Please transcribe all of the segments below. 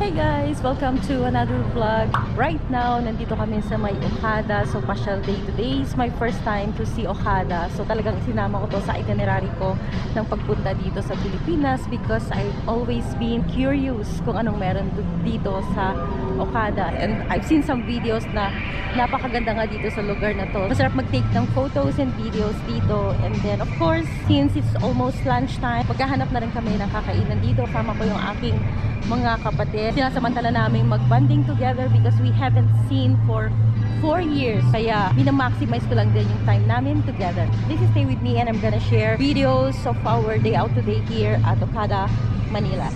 Hey guys! Welcome to another vlog. Right now, nandito kami sa may Okada. So, pasyal day today is my first time to see Okada. So, talagang sinama ko to sa itinerary ko ng pagpunta dito sa Pilipinas because I've always been curious kung anong meron dito sa Okada. And I've seen some videos na napakaganda nga dito sa lugar na to. Masarap mag-take ng photos and videos dito. And then, of course, since it's almost lunchtime, maghahanap na rin kami ng kakainan dito. Kasama ko yung aking mga kapatid. Sinasamantala namin mag-bonding together because we haven't seen for 4 years. Kaya minamaximize ko lang din yung time namin together. Please stay with me and I'm gonna share videos of our day out today here at Okada, Manila.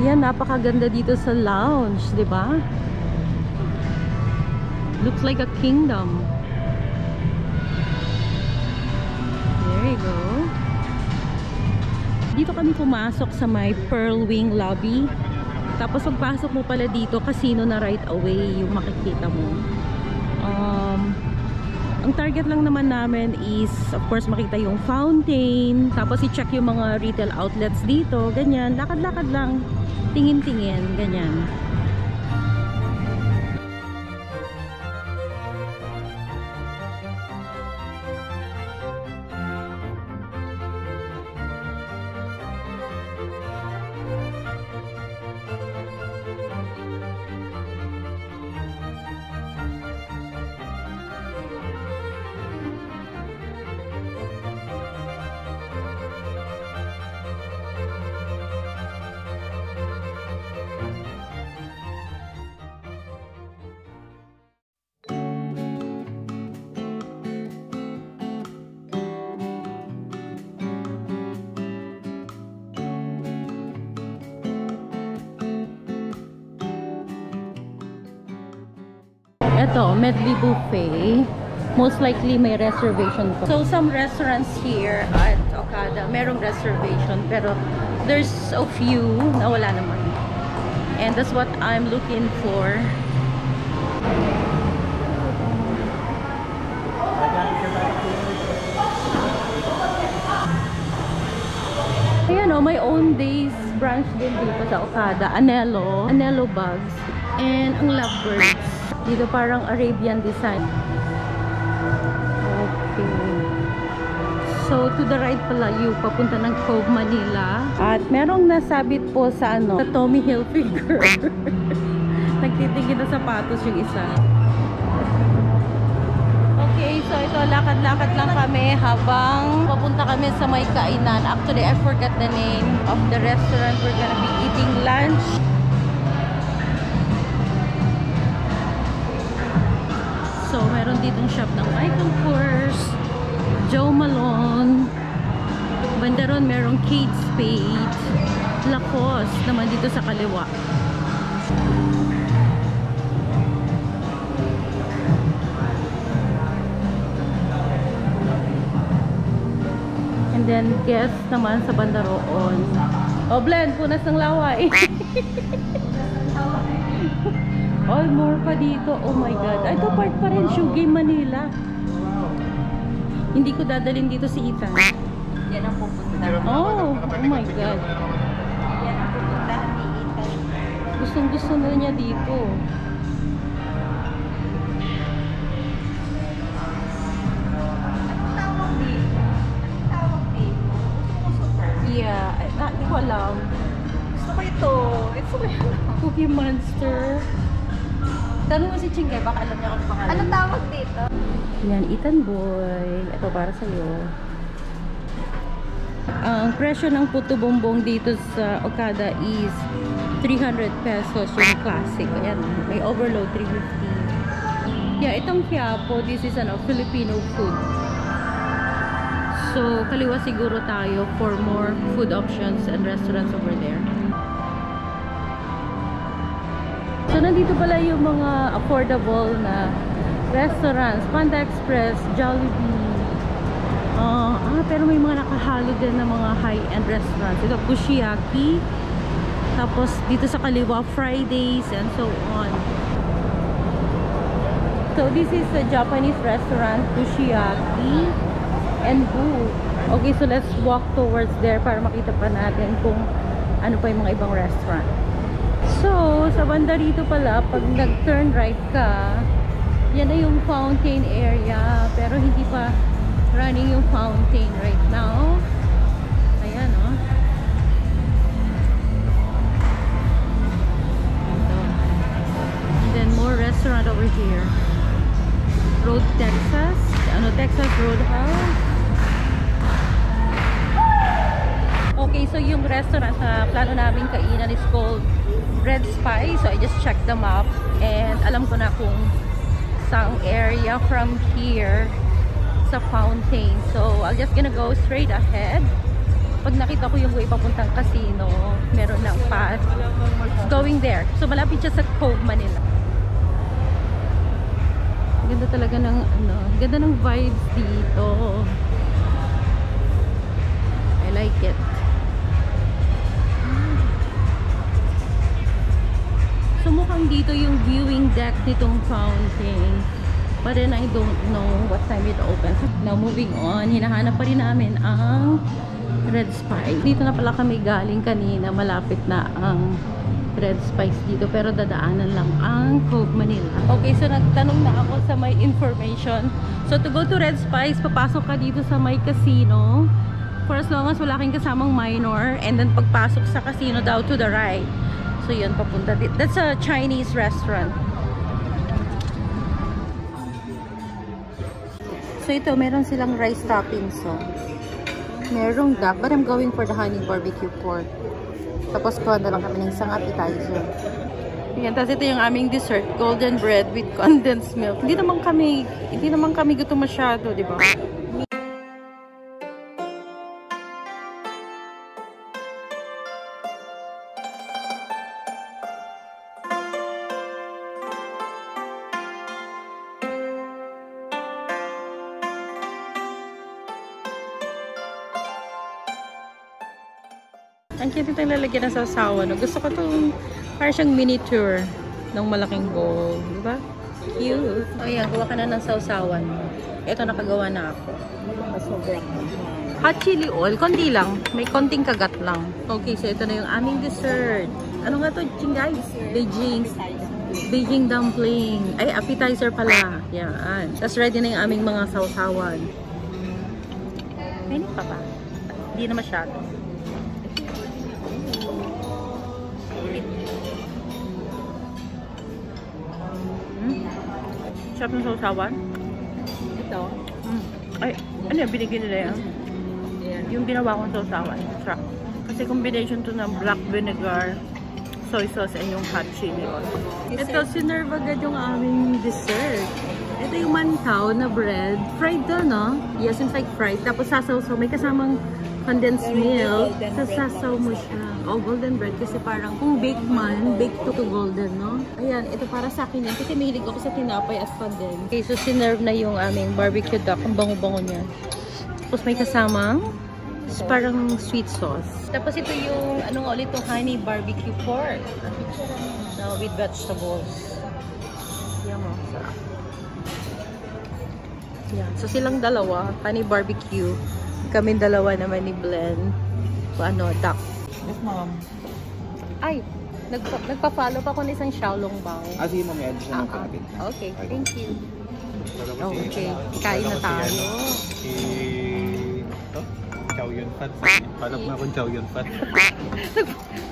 Yan, napakaganda dito sa lounge, di ba? Looks like a kingdom. There you go. Dito kami pumasok sa may Pearl Wing lobby. Tapos pagpasok mo pala dito, casino na right away yung makikita mo. Ang target lang naman namin is of course makita yung fountain. Tapos i-check yung mga retail outlets dito. Ganyan, lakad-lakad lang. Tingin-tingin, ganyan. Ito, medley buffet. Most likely may reservation po. So some restaurants here at Okada, merong reservation. Pero there's a few na wala naman. And that's what I'm looking for. Ayan o, my own days branch din dito sa Okada. Anello bags, and ang lovebirds. Dito parang Arabian design. Okay. So, to the right pala yung papunta ng Cove, Manila. At merong nasabit po sa sa Tommy Hilfiger. Nagtitingin na sapatos yung isa. Okay, so ito, lakad-lakad lang kami habang papunta kami sa may kainan. Actually, I forgot the name of the restaurant we're gonna be eating lunch. So, meron ditong shop ng Michael Kors, Joe Malone, bandaron merong Kate Spade, Lacoste naman dito sa kaliwa. And then, Guess naman sa bandaroon. Oh, blend, punas ng laway. All more pa dito. Oh my God. Ito part pa rin. Shugay, Manila. Hindi ko dadalhin dito si Ethan. Yan ang pupuntahan. Oh my God. Yan ang pupuntahan ni Ethan. Gustong-gusto na niya dito. Anong tawag dito? Anong tawag dito? Gusto ko to. Yeah. Hindi ko alam. Gusto ko ito. Gusto ko yan. Cookie Monster. Tanong mo si Chingay, baka alam niya kung pangalan. Anong tawag dito? Yan, Ethan Boy. Ito para sa'yo. Ang presyo ng puto bongbong dito sa Okada is 300 pesos yung classic. Ayan, may overload 350. Yeah, itong Quiapo, this is Filipino food. So, kaliwa siguro tayo for more food options and restaurants over there. So, nandito pala yung mga affordable na restaurants. Panda Express, Jollibee. Pero may mga nakahalo din na mga high-end restaurants. Ito, Kushiyaki. Tapos, dito sa kaliwa, Fridays, and so on. So, this is a Japanese restaurant, Kushiyaki and Boo. Okay, so let's walk towards there para makita pa natin kung ano pa yung mga ibang restaurant. So, sa banda rito pala, pag nag-turn right ka, yan na yung fountain area. Pero hindi pa running yung fountain right now. Ayan, oh. Ito. And then more restaurant over here. Road Texas. Ano, Texas Roadhouse. Okay, so yung restaurant na plano namin kainan is called Red Spice. So I just checked the map and alam ko na kung saang area from here sa fountain. So I'll just gonna go straight ahead. Pag nakita ko yung way papuntang casino, meron ng path going there. So malapit siya sa Cove, Manila. Ganda talaga ng ano, ganda ng vibes dito. I like it. So mukhang dito yung viewing deck nitong fountain. But then I don't know what time it opens. Now moving on, hinahanap pa rin namin ang Red Spice. Dito na pala kami galing kanina. Malapit na ang Red Spice dito. Pero dadaanan lang ang Cove, Manila. Okay, so nagtanong na ako sa may information. So to go to Red Spice, papasok ka dito sa may casino. For as long as wala kang kasamang minor. And then pagpasok sa casino daw to the right. So yun, papunta dito. That's a Chinese restaurant. So ito, meron silang rice toppings. So, merong duck. But I'm going for the honey barbecue pork. Tapos kuha na lang kami ng isang appetizer. Yan, tapos ito yung aming dessert. Golden bread with condensed milk. Hindi naman kami gutom masyado, di ba? Ang cute itong lalagyan ng sausawan. No? Gusto ko itong parang siyang mini tour ng malaking bowl. Diba? Cute. O yan, gawa ka na ng sausawan. Ito, nakagawa na ako. Sobrang Hot chili oil. Konti lang. May konting kagat lang. Okay, so ito na yung aming dessert. Ano nga ito, guys? Beijing dumpling. Ay, appetizer pala. Yan. Tapos ready na yung aming mga sausawan. Mainit pa ba? Hindi na masyado. Sarap ng sausawan. Ito. Ay, ano yung binigyan nila yan? Yeah. Yung ginawa kong sausawan. Sarap. Kasi combination to ng black vinegar, soy sauce, and yung hot chili oil. Ito, sinerve agad yung aming dessert. Ito yung mantaw na bread. Fried to, no? Yes, in fact, fried. Tapos sasaw-saw. May kasamang condensed milk. Tapos sasaw mo siya. Oh, golden bread. Kasi parang kung baked man, baked to golden, no? Ayan, ito para sa akin yan. Kasi mahilig ako sa tinapay at condensed. Okay, so sinerve na yung aming barbecue duck. Ang bango-bango niya. Tapos may kasamang parang sweet sauce. Tapos ito yung, ano nga ulit, honey barbecue pork. Now with vegetables. Yan mo, sarap. Yan. So silang dalawa, honey barbecue. Kaming dalawa naman ni Blen. Ano, duck. Yes, ma'am. Ay, nagpa-follow pa ako ng isang Xiaolong Bao. Sige, ma'am, i-add siya ng kapatid. Okay, thank you. Okay, kain na tayo. Ito? Chow Yun Fat. Follow mo akong Chow Yun Fat.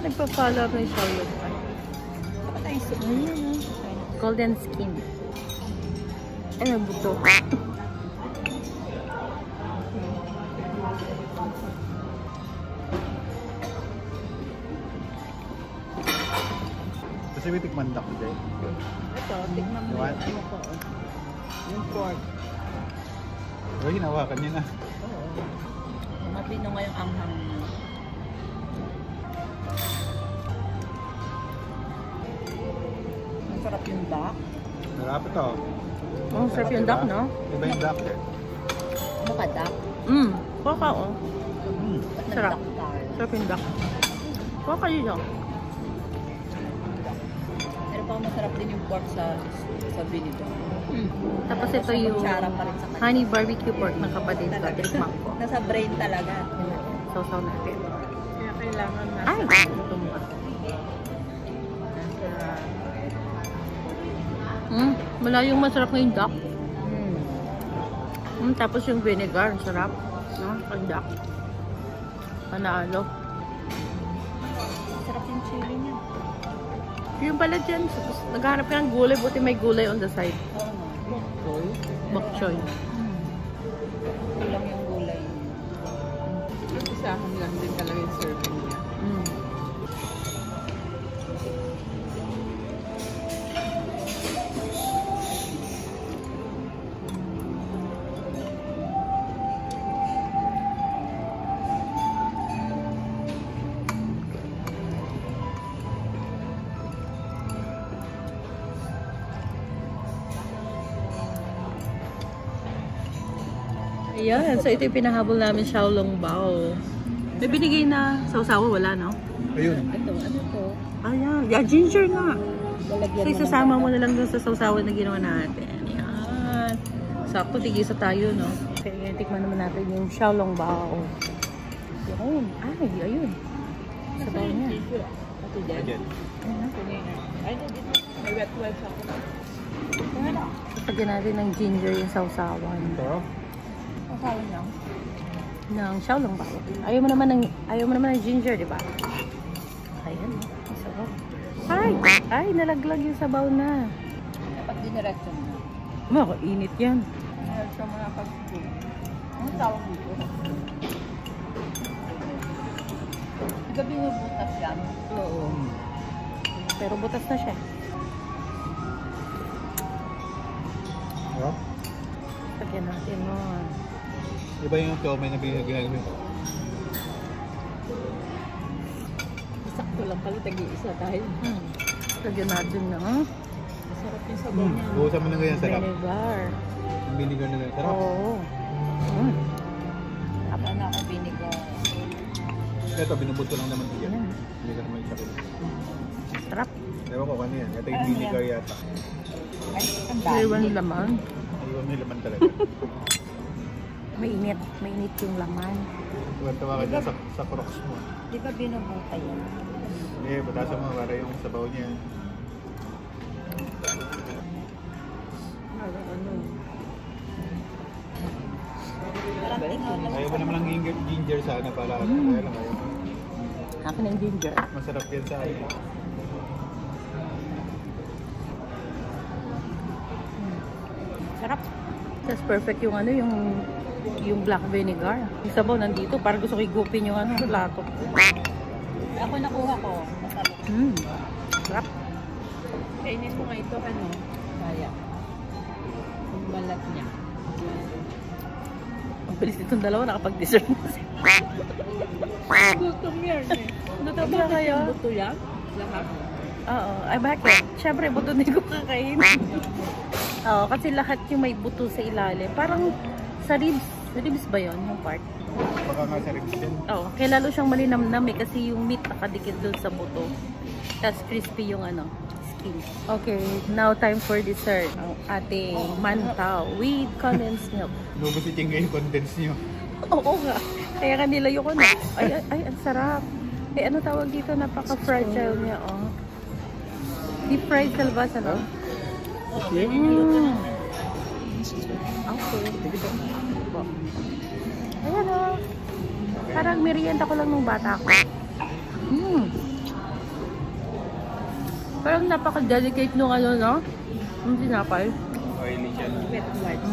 Nagpa-follow up ng Xiaolong Bao. Golden skin. Ay, may buto. Kasi may tikman duck today. Ito, tignan mo What? yung ano ko. Yung pork. O, hinawakan niya na. Oo. Matino nga yung anghang mo. Masarap yung duck. Sarap ito. Oh, sarap yung duck, no? Iba yung duck eh. Ano ka, duck? Kuha oh. Sarap. Nag-duck tayo. Sarap yung duck. Kuha kayo lang. Pero pa masarap din yung pork sa vinegar. Tapos ito yung Kutsara pa rin sa kanya. honey barbecue pork ng kapatid ko. Tikman ko. Nasa brain talaga. Sausaw natin. Kaya kailangan na. Ay! Tumba. Malayong masarap na yung duck. Tapos yung vinegar, sarap. No? Ang duck. Panalo. Sarap yung chili niya. Yung pala dyan, naghahanap ka ng gulay, buti may gulay on the side. Oo nga. Bok choy. Kulang yung gulay. Isahan lang din talaga yung serving niya. Ayan, so ito yung pinahabol namin Xiaolong Bao. May binigay na sausawa, wala, no? Ayun. Ito, ano to? Ayan, yeah, ginger nga. Lalagyan So, isasama mo na lang dun sa sausawa na ginawa natin. Ayan. Sakto, tigisa tayo, no? Kaya tikman naman natin yung Xiaolong Bao. Yun. Ay, ayun. Sabaw niya. Ito dyan. Ayan. Ay, dito. May wet wipes ako. Lagyan natin ng ginger yung sausawan. Ito. Kasawin lang. Ng Xiaolong Bao. Ayaw mo naman ng ginger, di ba? Ayan. Ang sarap. Ay, nalaglag yung sabaw na. Dapat diniretso mo. Makainit yan. Diniretso mo na pag ano tawag dito? Gabi mo butas yan. Oo. Pero butas na siya. Oh. Lagyan natin mo. Iba yung siomay na ginagawa. Sakto lang pala tag-iisa dahil Lagyan natin na. masarap yung sabaw niya. Buhusan mo na ganyan, sarap. Vinegar. Yung vinegar na ganyan, sarap. Oo. Tama na ako vinegar. Ito, binubuto lang naman ko yan. Ayan. Hindi ka naman sakit. Sarap. Ewan ko kano yan. Ito yung vinegar yata. Ay, ang Iwan dami. yung laman. Ayun, may laman talaga. Mainit. Mainit yung laman. Tuwa ka dyan sa crocs mo. Di ba binubuta yan? Hindi, batasan mo para yung sabaw niya. Parang ano. Parang tingnan lang. Ayaw mo naman ng ginger sana para kaya lang ayaw. Akin ang ginger. Masarap yan sa akin. Sarap. That's perfect yung ano, yung black vinegar. Yung sabaw nandito. Parang gusto ko igupin yung ano, lato. Ako nakuha ko. Masarap. Sarap. Kainin mo nga ito, ano? Kaya. Yung balat niya. Ang bilis itong dalawa, nakapag-dessert na siya. Gutom yan eh. Gutom na kayo? Buto yan? Lahat. Oo. Ay, bakit? Siyempre, buto din ko kakain. Oo, kasi lahat yung may buto sa ilalim. Parang sa ribs. Ribs ba yun? Yung part? Baka nga sa ribs yan. Oo. Kaya lalo siyang malinamnam eh. Kasi yung meat nakadikit doon sa buto. Tapos crispy yung ano, skin. Okay, now time for dessert. Ang ating mantaw with condensed milk. Lubos si Chinga yung condense nyo. Oo nga. Kaya nga nilayo ko na. Ay, ang sarap. Eh, ano tawag dito? Napaka-fragile niya, oh. Deep fried kalbasa, no? Okay. Okay. Ayan, oh. Parang merienda ko lang nung bata ko. Parang napaka-delicate nung ano, no? Yung tinapay. Oily siya. Wet wipes.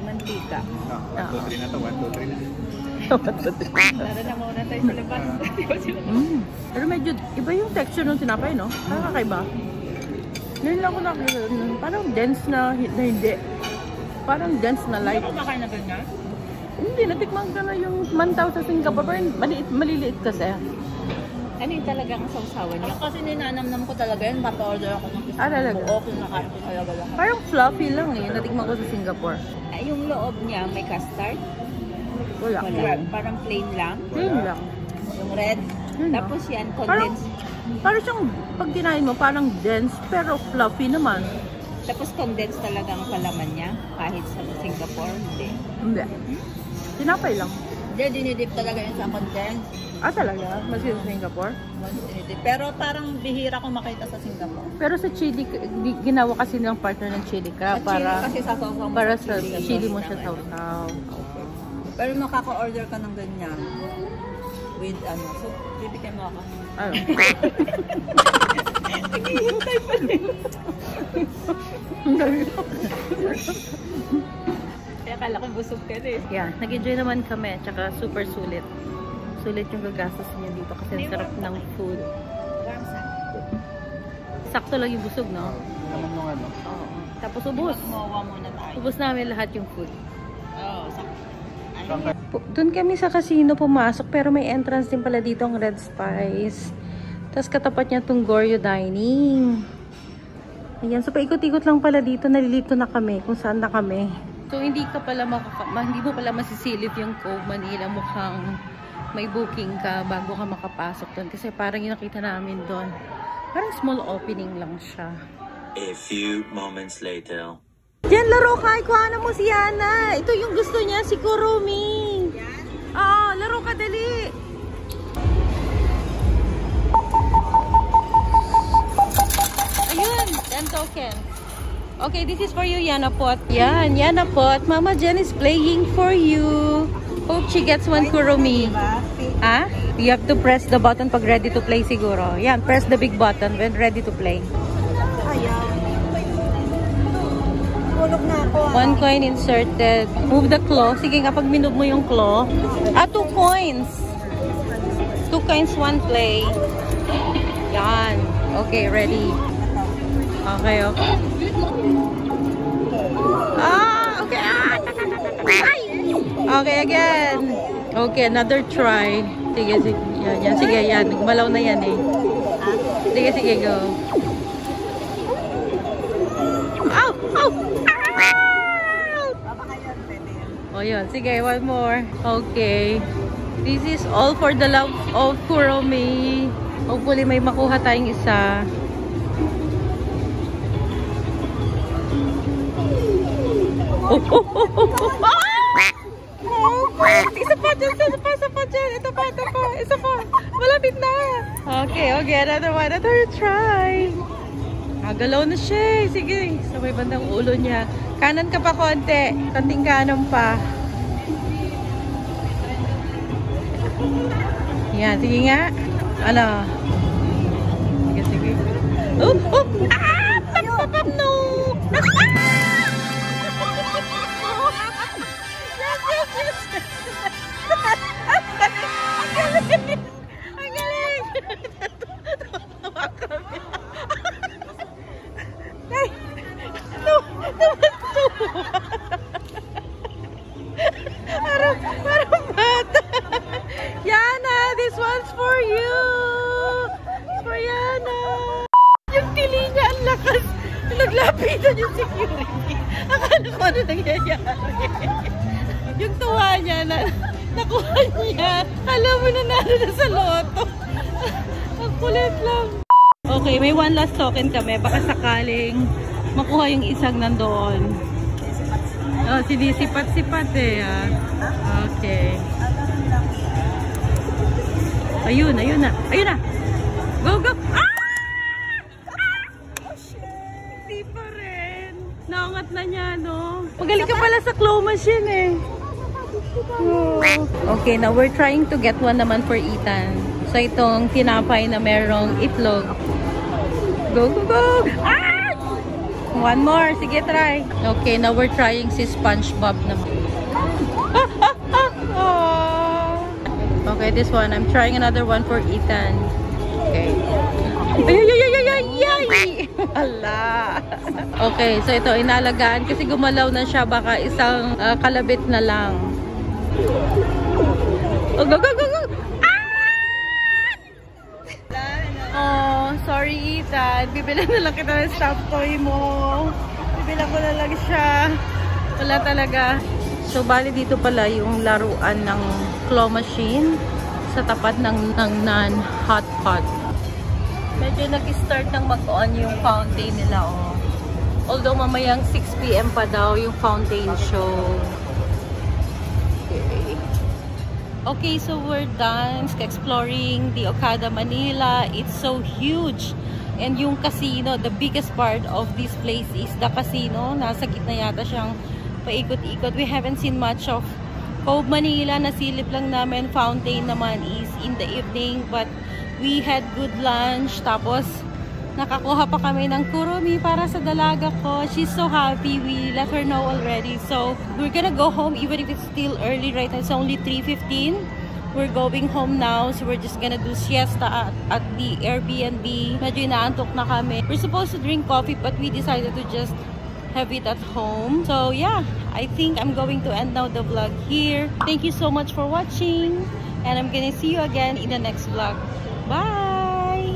Mantika. Ah, 1, 2, 3 na to. 1, 2, 3 na. Tara na muna tayo sa labas. Pero medyo iba yung texture ng tinapay, no? Parang kakaiba. Ngayon lang ako nakita. Parang dense na hindi. Parang dense na light. Hindi ka na ganyan? Hindi, natikman ka na yung mantaw sa Singapore. Pero maliliit kasi. Ano yung talagang sausawan niya? Kasi ninanamnam ko talaga yun. Papa-order ako ng isang talaga? buo. Kinakain ko talaga lang. Parang fluffy lang eh. Natikman ko sa Singapore. Ay, yung loob niya may custard. Wala. Parang plain lang. Yun lang. Yung red. Yun lang. Tapos yan, Parang, condensed. parang siyang, pag kinain mo, parang dense, pero fluffy naman. Tapos condensed talaga ang palaman niya. Kahit sa Singapore, hindi. Hindi. Tinapay lang. Hindi, dinidip talaga yun sa condensed. Ah, talaga? Masih sa Singapore? Pero parang bihira ko makita sa Singapore. Pero sa chili, ginawa kasi ng partner ng chili crab para Kasi sasaw mo para sa sa chili mo siya sausaw. Okay. Pero makaka-order ka ng ganyan. With ano. So, bibigyan mo ako. Ano? Naghihintay pa rin. Kaya akala ko busog ka rin. Yeah, nag-enjoy naman kami. Tsaka super sulit. Sulit yung gagastos niya dito kasi ang sarap ng food. Sakto lang yung busog, no? Naman yung ano. Oo. Tapos ubos. Gumawa muna tayo. Ubos namin lahat yung food. Oo, sakto. Doon kami sa casino pumasok pero may entrance din pala dito ang Red Spice. Tapos katapat niya itong Goryo Dining. Ayan, so paikot-ikot lang pala dito. Nalilito na kami kung saan na kami. So hindi ka pala hindi mo pala masisilip yung Cove Manila. Mukhang may booking ka bago ka makapasok doon. Kasi parang yung nakita namin doon. Parang small opening lang siya. A few moments later. Diyan, laro ka. Ikuha mo si Yana. Ito yung gusto niya, si Kurumi. Yan? Oo, laro ka, dali. Ayun, 10 tokens. Okay, this is for you, Yana Pot. Yan, Yana Pot. Mama Jen is playing for you. Hope she gets one Kurumi. Ah? You have to press the button pag ready to play siguro. Yan, press the big button when ready to play. Ayaw. Tulog na ako. One coin inserted. Move the claw. Sige nga, pag minove mo yung claw. 2 coins. 2 coins, 1 play. Yan. Okay, ready. Okay, okay. Okay. Okay, again. Okay, another try. Sige, sige. Yan, yan. Sige, yan. Gumalaw na yan eh. Sige, sige, go. Ow! Ow! Oh, yun. Sige, one more. Okay. This is all for the love of Kurumi. Hopefully, may makuha tayong isa. Oh, oh, oh, oh, oh. Isa pa dyan, isa pa dyan. Ito pa, isa pa. Malapit na. Okay, okay. Another try. Galaw na siya. Sige, sa may bandang ulo niya. Kanan ka pa konti. Kanting kanan pa. Yan, sige nga. Ano? Sige, sige. Oh, oh! Ah! Pap, no! Ang galing! Tuwa kami. Ay! Parang bata. Yana, this one's for you. It's for Yana. Yung tili niya, ang lakas. Naglapitan yung security. Akala ko ano nangyayari. Yung tuwa niya na nakuha niya. Alam mo na na sa loto. Ang kulit lang. Okay, may one last token kami. Baka sakaling makuha yung isang nandoon. Oh, sinisipat-sipat eh. Okay. Ayun, ayun na. Ayun na. Go, go. Ah! Hindi pa rin. Naangat na niya, no? Magaling ka pala sa claw machine eh. Okay, now we're trying to get one naman for Ethan. So itong tinapay na merong itlog. Go, go, go! Ah! One more. Sige, try. Okay, now we're trying si SpongeBob naman. Okay, this one. I'm trying another one for Ethan. Okay. Ay, ay, ay, ay, ay, ay! Ala. Okay, so ito, inalagaan kasi gumalaw na siya. Baka isang kalabit na lang. Oh, go, go, go, go! Oh, sorry Ethan. Bibilang na lang kita ng stuffed toy mo. Bibilang ko na lang siya. Wala talaga. So, bali dito pala yung laruan ng claw machine sa tapat ng non-hot pot. Medyo nag-start ng mag-on yung fountain nila, oh. Although mamayang 6 PM pa daw yung fountain show. Okay. Okay, so we're done exploring the Okada Manila. It's so huge. And yung casino, the biggest part of this place is the casino. Nasa gitna yata siyang paikot-ikot. We haven't seen much of Cove Manila. Nasilip lang namin. Fountain naman is in the evening. But we had good lunch. Tapos, nakakuha pa kami ng kurumi para sa dalaga ko. She's so happy. We let her know already. So, we're gonna go home even if it's still early right now. It's only 3:15. We're going home now. So, we're just gonna do siesta at the Airbnb. Medyo inaantok na kami. We're supposed to drink coffee but we decided to just have it at home. So, yeah. I think I'm going to end now the vlog here. Thank you so much for watching. And I'm gonna see you again in the next vlog. Bye!